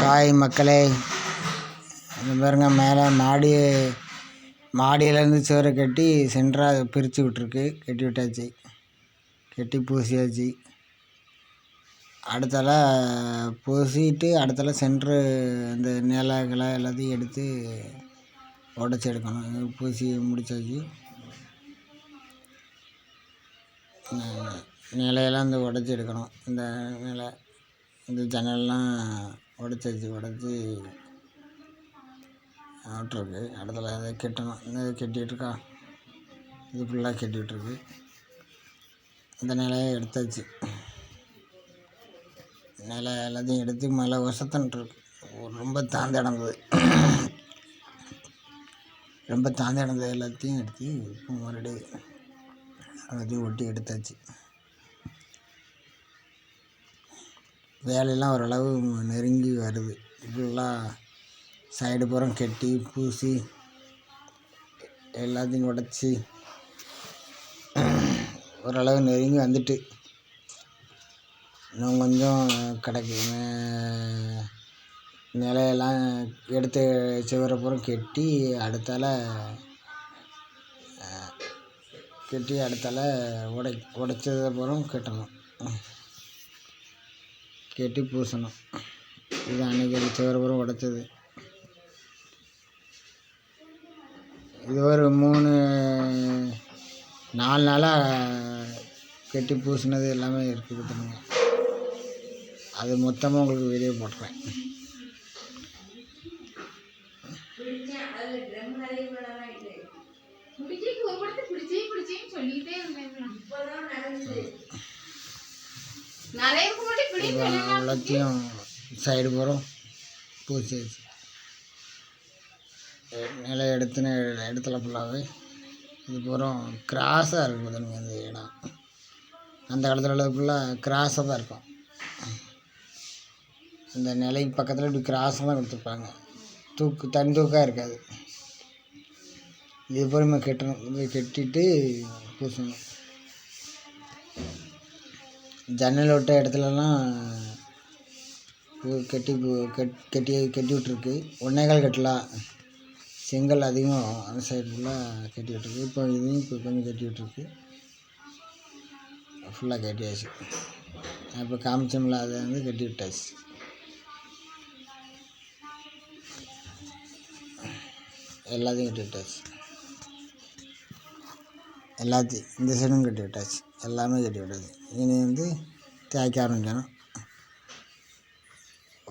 Hi மக்களே, இந்த பாருங்க மேலே மாடியிலேருந்து சுவரை கட்டி சென்டராக பிரித்து விட்ருக்கு. கட்டி விட்டாச்சு, கட்டி பூசியாச்சு. அடுத்தால பூசிட்டு அடுத்தால சென்ட்ரு இந்த நிலங்களை எல்லாத்தையும் எடுத்து உடச்சி எடுக்கணும். பூசி முடித்தாச்சு. நிலையெல்லாம் இந்த உடச்சி எடுக்கணும். இந்த நிலை இந்த ஜன்னல்லாம் உடச்சி விட்ருக்கு. இடத்துல அதை கட்டணும். இந்த கட்டிகிட்ருக்கா, இது ஃபுல்லாக கட்டி விட்ருக்கு. இந்த நிலையை எடுத்தாச்சு. நிலை எல்லாத்தையும் எடுத்து மேலே வசத்தன்ட்ருக்கு. ரொம்ப தாழ்ந்து இடந்தது எல்லாத்தையும் எடுத்து இப்போ மறுபடியும் எல்லாத்தையும் ஒட்டி எடுத்தாச்சு. வேலையெல்லாம் ஓரளவு நெருங்கி வருது. ஃபுல்லாக சைடு புறம் கட்டி பூசி எல்லாத்தையும் உடச்சி ஓரளவு நெருங்கி வந்துட்டு இன்னும் கொஞ்சம் கிடக்கு. நிலையெல்லாம் எடுத்து சுவரப்புறம் கட்டி அடுத்தால உடைச்சதுக்கப்புறம் கட்டணும். கட்டி பூசணும். இது அன்றைக்கி சுவரப்புறம் உடைச்சது. இது ஒரு 4 நாளாக கட்டி பூசினது எல்லாமே இருக்குது. அது மொத்தமாக உங்களுக்கு வீடியோ போட்டுறேன். எல்லாத்தையும் சைடு போகிறோம் பூசியாச்சு. நிலை இடத்துல ஃபுல்லாகவே இது போகிறோம் கிராஸாக இருக்குது. அந்த இடம் அந்த காலத்தில் ஃபுல்லாக கிராஸாக தான் இருக்கும். இந்த நிலை பக்கத்தில் இப்படி கிராஸாக தான் கொடுத்துருப்பாங்க. தனி தூக்காக இருக்காது. இது பொறுமை கட்டணும். இது கட்டிட்டு பூசணும். ஜன்னல் விட்ட இடத்துலலாம் கட்டி விட்ருக்கு. 1.25 கட்டலாம். செங்கல் அதிகமாக அந்த சைடு ஃபுல்லாக கட்டி விட்ருக்கு. இப்போ இதையும் இப்போ கொஞ்சம் கட்டி விட்ருக்கு. ஃபுல்லாக கட்டியாச்சு. இப்போ காமிச்சோம்ல, அதை வந்து கட்டி விட்டாச்சு. எல்லாத்தையும் கட்டி விட்டாச்சு. எல்லாத்தையும் இந்த சைடும் கட்டி விட்டாச்சு. எல்லாமே கட்டி விட்டாச்சு. இனி வந்து தேய்க்க ஆரம்பிக்கணும்.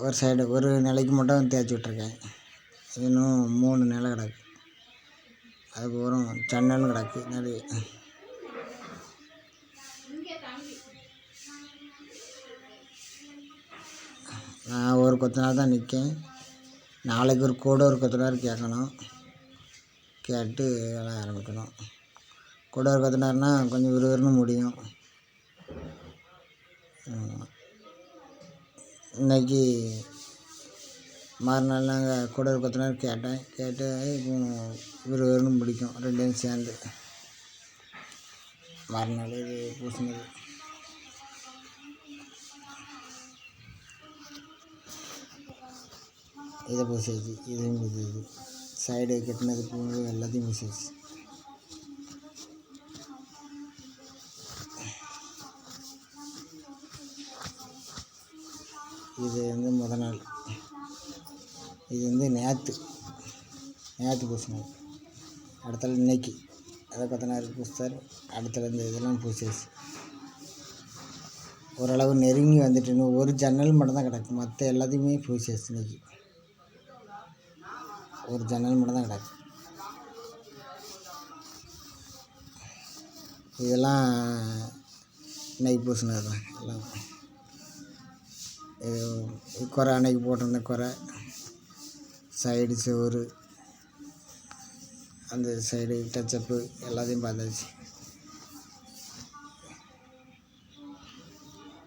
ஒரு சைடு ஒரு நிலைக்கு மட்டும் தேய்ச்சி விட்ருக்கேன். இன்னும் 3 நிலை கிடக்கு. அதுக்கப்புறம் ஜன்னலும் கிடக்கு நிறைய. நான் ஒரு கொத்தனார் தான் நிற்கேன். நாளைக்கு ஒரு கொத்தனார் கேட்கணும். கேட்டு வேலை ஆரம்பிக்கணும். ஒரு கொத்தனார்னா கொஞ்சம் விறுவிறுன்னு முடியும். இன்றைக்கி மறுநாள் நாங்கள் ஒரு கொத்தனார் கேட்டு இப்போ விறுவிறுன்னு முடிக்கும். 2யும் சேர்ந்து மறுநாள் இது பூசினது. இதை பூசியாச்சு. இதையும் பூசியாச்சு. சைடு கட்டினது பூ எல்லாத்தையும் பூசியாச்சு. இது வந்து முதல் நாள். இது வந்து நேற்று பூசினது. அடுத்தால இன்னைக்கு அதை கொத்தனார் பூசித்தார். அடுத்தால இந்த இதெல்லாம் பூசியாச்சு. ஓரளவு நெருங்கி வந்துட்டு இன்னும் ஒரு ஜன்னல் மட்டும்தான் கிடக்கு. மற்ற எல்லாத்தையுமே பூசியாச்சு. இன்னைக்கு ஒரு ஜன்னல் மட்டும்தான் கிடக்கு. இதெல்லாம் இன்னைக்கு பூசினது தான். எல்லாம் இது குறை அன்னைக்கு போட்டிருந்த குறை சைடு சுவர் அந்த சைடு டச்சப்பு எல்லாத்தையும் பார்த்தாச்சு.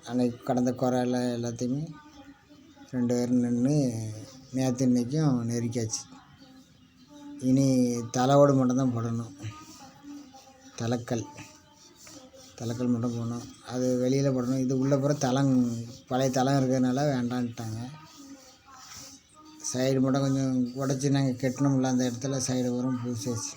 அன்னைக்கு கடந்த குறை எல்லாத்தையுமே 2 பேரும் நின்று நேற்று இன்றைக்கும் நெருக்கியாச்சு. இனி தலைவோடு மட்டும்தான் போடணும். தலைக்கல் மட்டும் போடணும். அது வெளியில் போடணும். இது உள்ளே பூரா பழைய தளம் இருக்கிறதுனால வேண்டான்ட்டாங்க. சைடு மட்டும் கொஞ்சம் உடச்சி நாங்கள் கட்டணும்ல அந்த இடத்துல சைடு வரும் பூசியாச்சு.